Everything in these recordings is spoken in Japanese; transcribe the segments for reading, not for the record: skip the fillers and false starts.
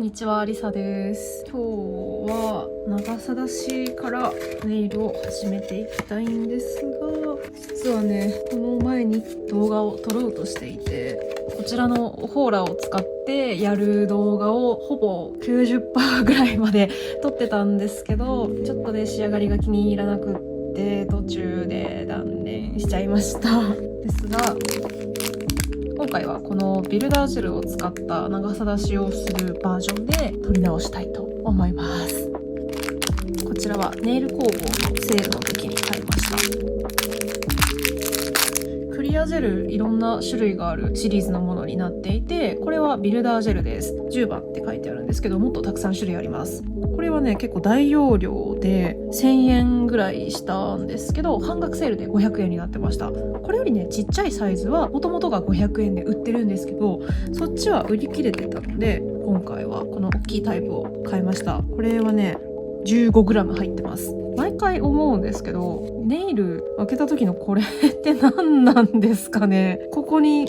んにちは、りさです。今日は長貞市からネイルを始めていきたいんですが、実はね、この前に動画を撮ろうとしていて、こちらのホーラーを使ってやる動画をほぼ 90% ぐらいまで撮ってたんですけど、ちょっとね、仕上がりが気に入らなくって途中で断念しちゃいましたですが、今回はこのビルダージェルを使った長貞使用するバージョンで撮り直したいと思います。こちらはネイル工房のセールの時に買いました。クリアジェルいろんな種類があるシリーズのものになっていて、これはビルダージェルです。10番って書いてあるんですけど、もっとたくさん種類あります。これはね、結構大容量で1000円ぐらいしたんですけど、半額セールで500円になってました。これよりね、ちっちゃいサイズは元々が500円で売ってるんですけど、そっちは売り切れてたので、今回はこの大きいタイプを買いました。これはね、15g 入ってます。毎回思うんですけど、ネイル開けた時のこれって何なんですかね。ここに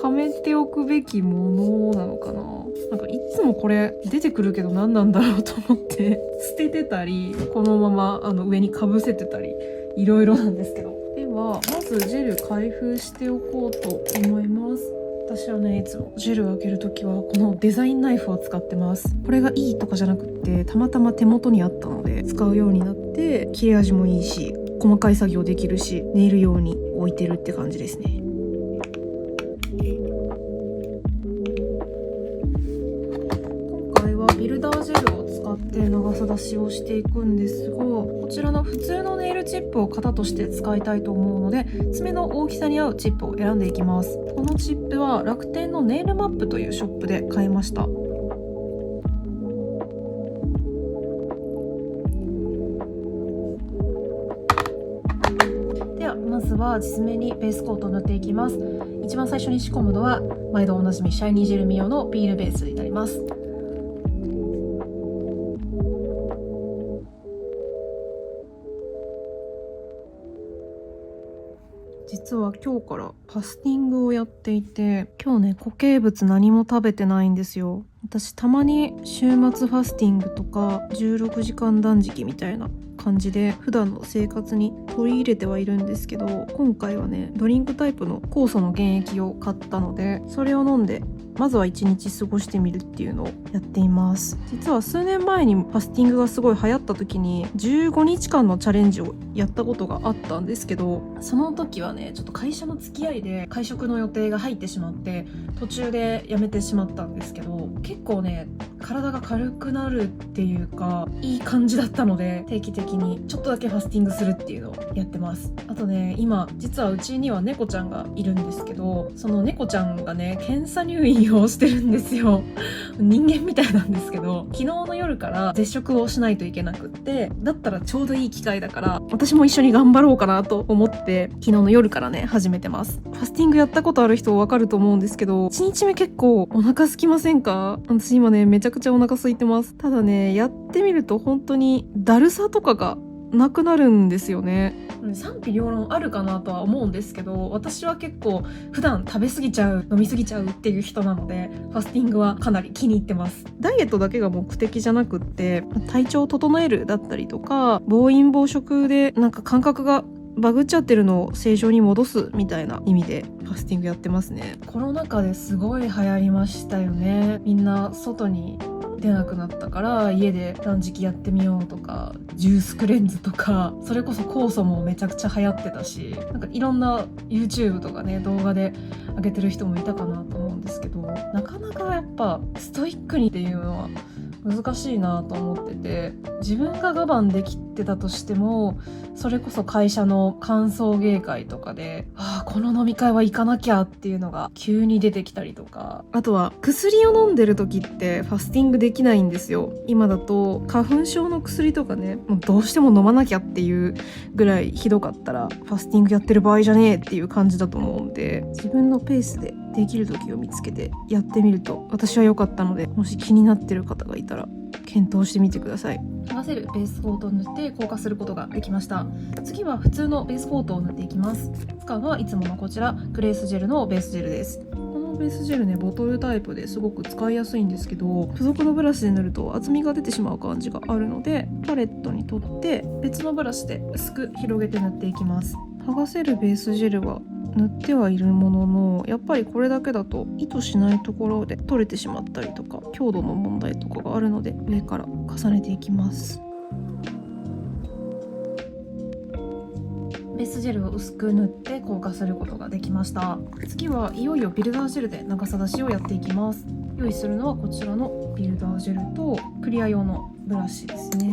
はめておくべきものなのかな。なんかいつもこれ出てくるけど何なんだろうと思って捨ててたり、このまま上にかぶせてたり、いろいろなんですけど。ではまずジェル開封しておこうと思います。私はね、いつもジェルを開けるときはこのデザインナイフを使ってます。これがいいとかじゃなくって、たまたま手元にあったので使うようになって、切れ味もいいし、細かい作業できるし、ネイル用に置いてるって感じですね。今回はビルダージェルを使って長貞使用していくんですが、こちらの普通のネイルチップを型として使いたいと思うので、爪の大きさに合うチップを選んでいきます。このチップは楽天のネイルマップというショップで買いました。ではまずは地爪にベースコートを塗っていきます。一番最初に仕込むのは毎度おなじみシャイニージェルミ用のピールベースになります。実は今日からファスティングをやっていて、今日ね、固形物何も食べてないんですよ。私たまに週末ファスティングとか16時間断食みたいな感じで普段の生活に取り入れてはいるんですけど、今回はね、ドリンクタイプの酵素の原液を買ったので、それを飲んでまずは1日過ごしてみるっていうのをやっています。実は数年前にファスティングがすごい流行った時に15日間のチャレンジをやったことがあったんですけど、その時はね、ちょっと会社の付き合いで会食の予定が入ってしまって途中でやめてしまったんですけど、結構ね、体が軽くなるっていうかいい感じだったので、定期的にちょっとだけファスティングするっていうのをやってます。あとね、今実はうちには猫ちゃんがいるんですけど、その猫ちゃんがね、検査入院をしてるんですよ。人間みたいなんですけど、昨日の夜から絶食をしないといけなくって、だったらちょうどいい機会だから私も一緒に頑張ろうかなと思って昨日の夜からね、始めてます。ファスティングやったことある人わかると思うんですけど、1日目結構お腹空きませんか？私今ね、めちゃくちゃお腹空いてます。ただね、やってみると本当にだるさとかがなくなるんですよね。賛否両論あるかなとは思うんですけど、私は結構普段食べ過ぎちゃう、飲み過ぎちゃうっていう人なので、ファスティングはかなり気に入ってます。ダイエットだけが目的じゃなくって、体調を整えるだったりとか、暴飲暴食でなんか感覚がバグっちゃってるのを正常に戻すみたいな意味でファスティングやってますね。コロナ禍ですごい流行りましたよね。みんな外に出なくなったから家で断食やってみようとか、ジュースクレンズとか、それこそ酵素もめちゃくちゃ流行ってたし、なんかいろんな YouTube とかね、動画で上げてる人もいたかなと思うんですけど、なかなかやっぱストイックにっていうのは難しいなと思ってて、自分が我慢できてたとしても、それこそ会社の歓送迎会とかで、この飲み会は行かなきゃっていうのが急に出てきたりとか、あとは薬を飲んでる時ってファスティングできないんですよ。今だと花粉症の薬とかね、もうどうしても飲まなきゃっていうぐらいひどかったら、ファスティングやってる場合じゃねえっていう感じだと思うんで、自分のペースでできる時を見つけてやってみると私は良かったので、もし気になってる方がいたら検討してみてください。剥がせるベースコートを塗って硬化することができました。次は普通のベースコートを塗っていきます。使うのはいつものこちらグレースジェルのベースジェルです。こののベースジェルね、ボトルタイプですごく使いやすいんですけど、付属のブラシで塗ると厚みが出てしまう感じがあるので、パレットに取って別のブラシで薄く広げて塗っていきます。剥がせるベースジェルは塗ってはいるものの、やっぱりこれだけだと意図しないところで取れてしまったりとか、強度の問題とかがあるので、上から重ねていきます。ベースジェルを薄く塗って硬化することができました。次はいよいよビルダージェルで長さ出しをやっていきます。用意するのはこちらのビルダージェルとクリア用のブラシですね。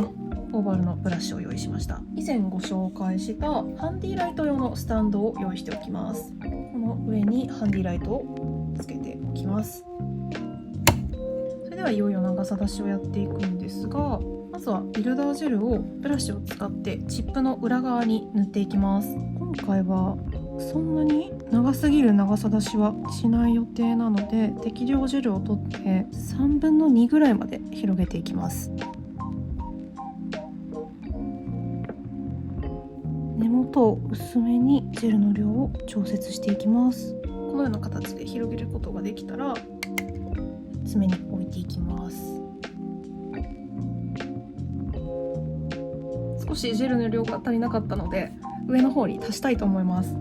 オーバルのブラシを用意しました。以前ご紹介したハンディライト用のスタンドを用意しておきます。この上にハンディライトをつけておきます。それではいよいよ長さ出しをやっていくんですが、まずはビルダージェルをブラシを使ってチップの裏側に塗っていきます。今回はそんなに長すぎる長さ出しはしない予定なので、適量ジェルを取って3分の2ぐらいまで広げていきます。根元を薄めにジェルの量を調節していきます。このような形で広げることができたら爪に置いていきます。少しジェルの量が足りなかったので上の方に足したいと思います。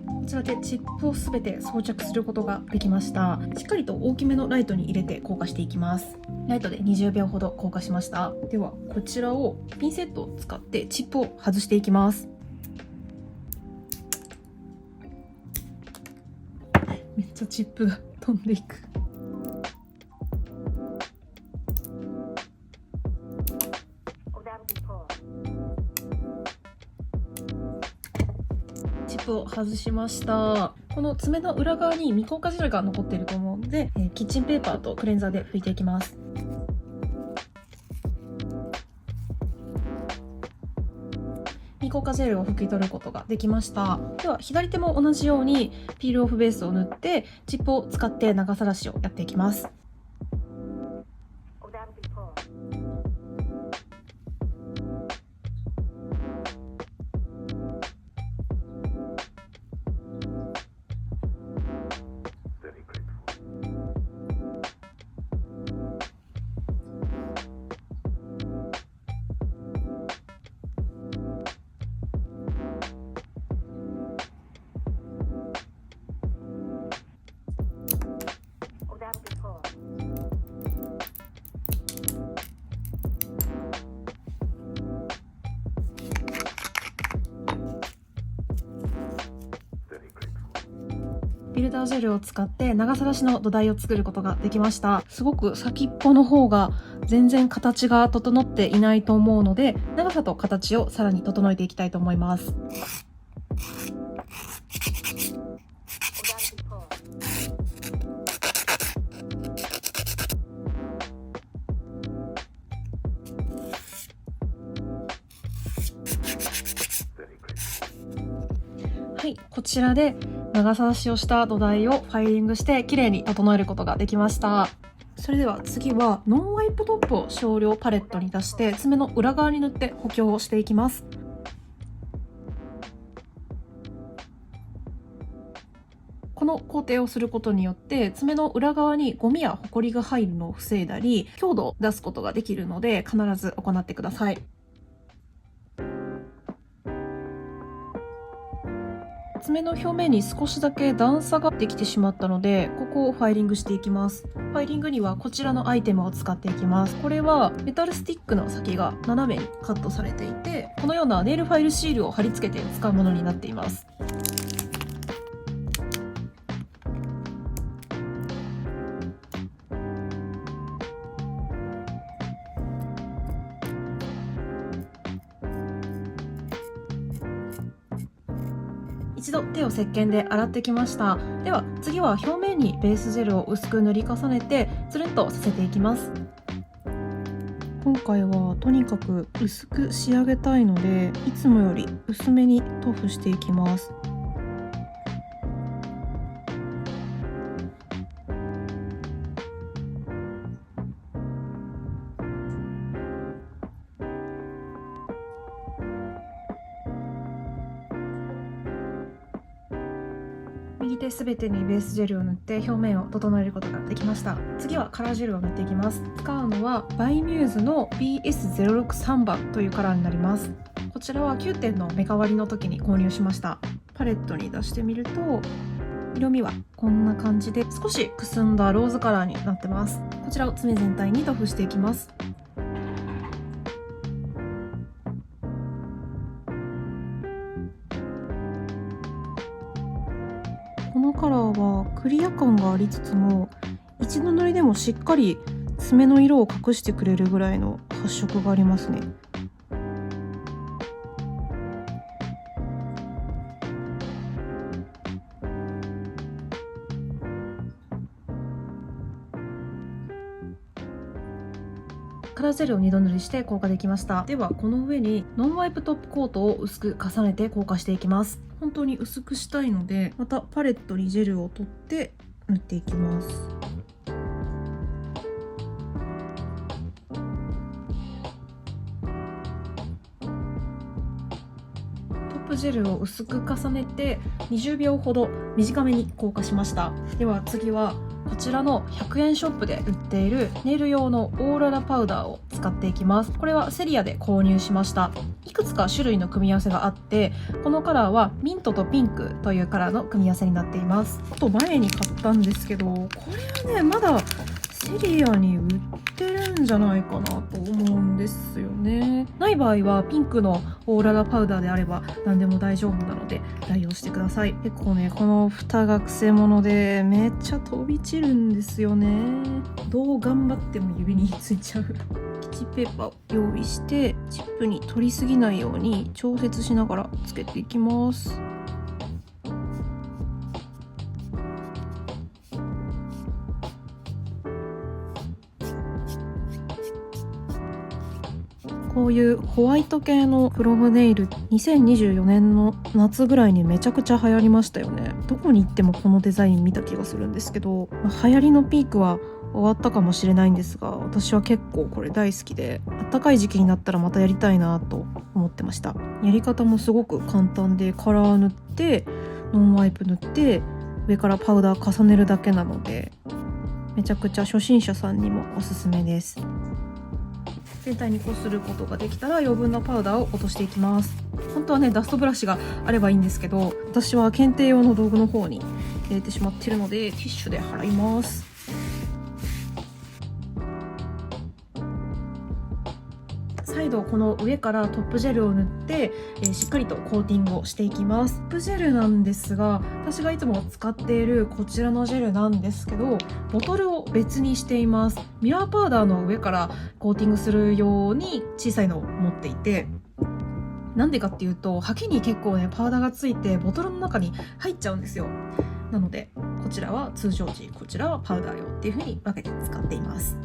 こちらでチップをすべて装着することができました。しっかりと大きめのライトに入れて硬化していきます。ライトで20秒ほど硬化しました。ではこちらをピンセットを使ってチップを外していきます。めっちゃチップが飛んでいく。チップを外しました。この爪の裏側に未硬化ジェルが残っていると思うので、キッチンペーパーとクレンザーで拭いていきます。未硬化ジェルを拭き取ることができました。では左手も同じようにピールオフベースを塗ってチップを使って長さ出しをやっていきます。ビルダージェルを使って長さ出しの土台を作ることができました。すごく先っぽの方が全然形が整っていないと思うので、長さと形をさらに整えていきたいと思います。はい、こちらで長さ出しをした土台をファイリングして綺麗に整えることができました。それでは次はノンワイプトップを少量パレットに出して爪の裏側に塗って補強をしていきます。この工程をすることによって爪の裏側にゴミやホコリが入るのを防いだり強度を出すことができるので必ず行ってください。爪の表面に少しだけ段差ができてしまったので、ここをファイリングしていきます。ファイリングにはこちらのアイテムを使っていきます。これはメタルスティックの先が斜めにカットされていて、このようなネイルファイルシールを貼り付けて使うものになっています。一度手を石鹸で洗ってきました。では次は表面にベースジェルを薄く塗り重ねてつるんとさせていきます。今回はとにかく薄く仕上げたいので、いつもより薄めに塗布していきます。右手すべてにベースジェルを塗って表面を整えることができました。次はカラージェルを塗っていきます。使うのはバイミューズの BS063 番というカラーになります。こちらは9点の目変わりの時に購入しました。パレットに出してみると色味はこんな感じで少しくすんだローズカラーになってます。こちらを爪全体に塗布していきます。このカラーはクリア感がありつつも、一度塗りでもしっかり爪の色を隠してくれるぐらいの発色がありますね。カラージェルを2度塗りして硬化できました。ではこの上にノンワイプトップコートを薄く重ねて硬化していきます。本当に薄くしたいので、またパレットにジェルを取って塗っていきます。トップジェルを薄く重ねて20秒ほど短めに硬化しました。では次はこちらの100円ショップで売っているネイル用のオーロラパウダーを使っていきます。これはセリアで購入しました。いくつか種類の組み合わせがあって、このカラーはミントとピンクというカラーの組み合わせになっています。あと前に買ったんですけど、これはねまだセリアに売ってるんじゃないかなと思うんですよね。ない場合はピンクのオーロラパウダーであれば何でも大丈夫なので代用してください。結構ねこの蓋がくせ者でめっちゃ飛び散るんですよね。どう頑張っても指についちゃう。キッチンペーパーを用意してチップに取りすぎないように調節しながらつけていきます。こういうホワイト系のクロムネイル、2024年の夏ぐらいにめちゃくちゃ流行りましたよね。どこに行ってもこのデザイン見た気がするんですけど、流行りのピークは終わったかもしれないんですが、私は結構これ大好きで、暖かい時期になったらまたやりたいなと思ってました。やり方もすごく簡単で、カラー塗ってノンワイプ塗って上からパウダー重ねるだけなので、めちゃくちゃ初心者さんにもおすすめです。全体にこすることができたら余分なパウダーを落としていきます。本当はねダストブラシがあればいいんですけど、私は検定用の道具の方に入れてしまっているのでティッシュで払います。再度この上からトップジェルを塗って、しっかりとコーティングをしていきます。トップジェルなんですが、私がいつも使っているこちらのジェルなんですけど、ボトルを別にしています。ミラーパウダーの上からコーティングするように小さいのを持っていて、なんでかっていうとハケに結構ねパウダーがついてボトルの中に入っちゃうんですよ。なのでこちらは通常時、こちらはパウダー用っていう風に分けて使っています。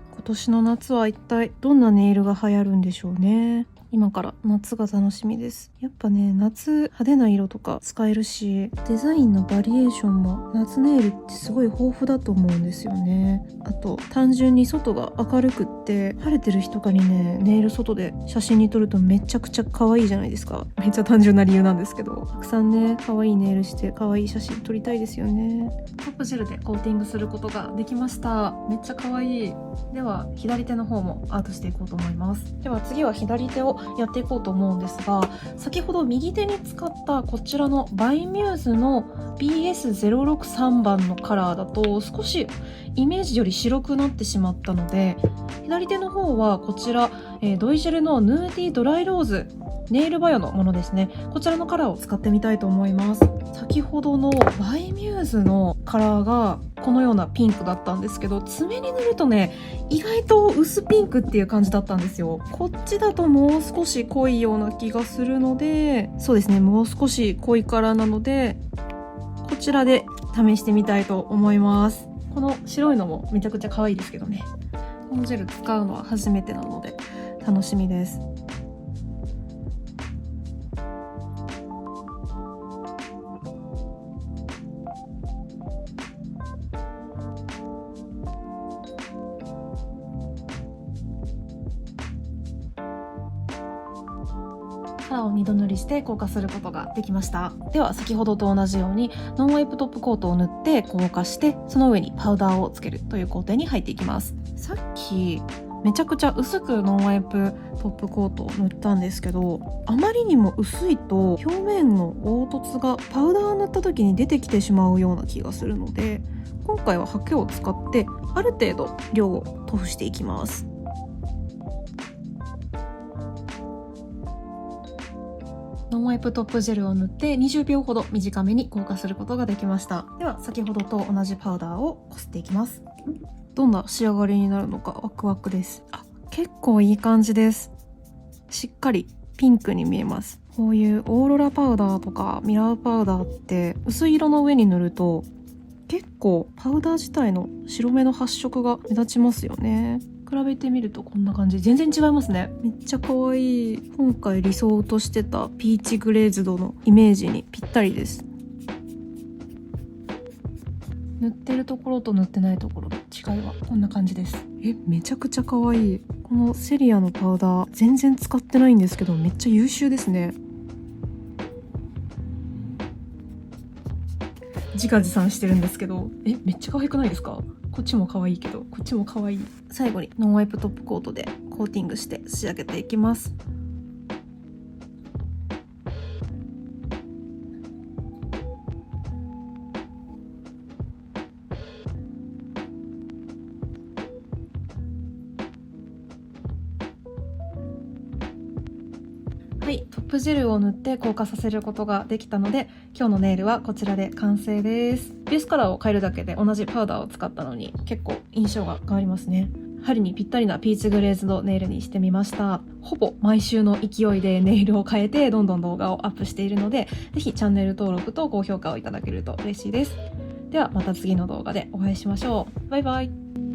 今年の夏は一体どんなネイルが流行るんでしょうね。今から夏が楽しみです。やっぱね夏派手な色とか使えるし、デザインのバリエーションも夏ネイルってすごい豊富だと思うんですよね。あと単純に外が明るくって晴れてる日とかにねネイル外で写真に撮るとめちゃくちゃ可愛いじゃないですか。めっちゃ単純な理由なんですけど、たくさんね可愛いネイルして可愛い写真撮りたいですよね。トップジェルでコーティングすることができました。めっちゃ可愛い。では左手の方もアートしていこうと思います。では次は左手をやっていこうと思うんですが、先ほど右手に使ったこちらのバイミューズの BS063 番のカラーだと少しイメージより白くなってしまったので、左手の方はこちら、ドイジェルのヌーディードライローズネイルバイオのものですね。こちらのカラーを使ってみたいと思います。先ほどのバイミューズのカラーがこのようなピンクだったんですけど、爪に塗るとね、意外と薄ピンクっていう感じだったんですよ。こっちだともう少し濃いような気がするので、そうですね、もう少し濃いカラーなので、こちらで試してみたいと思います。この白いのもめちゃくちゃ可愛いですけどね。このジェル使うのは初めてなので楽しみです。カラーを2度塗りして硬化することができました。では先ほどと同じようにノンワイプトップコートを塗って硬化して、その上にパウダーをつけるという工程に入っていきます。さっきめちゃくちゃ薄くノンワイプトップコートを塗ったんですけど、あまりにも薄いと表面の凹凸がパウダーを塗った時に出てきてしまうような気がするので、今回はハケを使ってある程度量を塗布していきます。ノンワイプトップジェルを塗って20秒ほど短めに硬化することができました。では先ほどと同じパウダーをこすっていきます。どんな仕上がりになるのかワクワクです。結構いい感じです。しっかりピンクに見えます。こういうオーロラパウダーとかミラーパウダーって薄い色の上に塗ると結構パウダー自体の白目の発色が目立ちますよね。比べてみるとこんな感じ。全然違いますね。めっちゃ可愛い。今回理想としてたピーチグレーズドのイメージにぴったりです。塗ってるところと塗ってないところの違いはこんな感じです。めちゃくちゃ可愛い。このセリアのパウダー全然使ってないんですけど、めっちゃ優秀ですね。自画自賛してるんですけど、めっちゃ可愛くないですか？こっちも可愛いけど、こっちも可愛い。最後にノンワイプトップコートでコーティングして仕上げていきます。はい、トップジェルを塗って硬化させることができたので、今日のネイルはこちらで完成です。ベースカラーを変えるだけで同じパウダーを使ったのに結構印象が変わりますね。春にぴったりなピーチグレーズドネイルにしてみました。ほぼ毎週の勢いでネイルを変えてどんどん動画をアップしているので、ぜひチャンネル登録と高評価をいただけると嬉しいです。ではまた次の動画でお会いしましょう。バイバイ。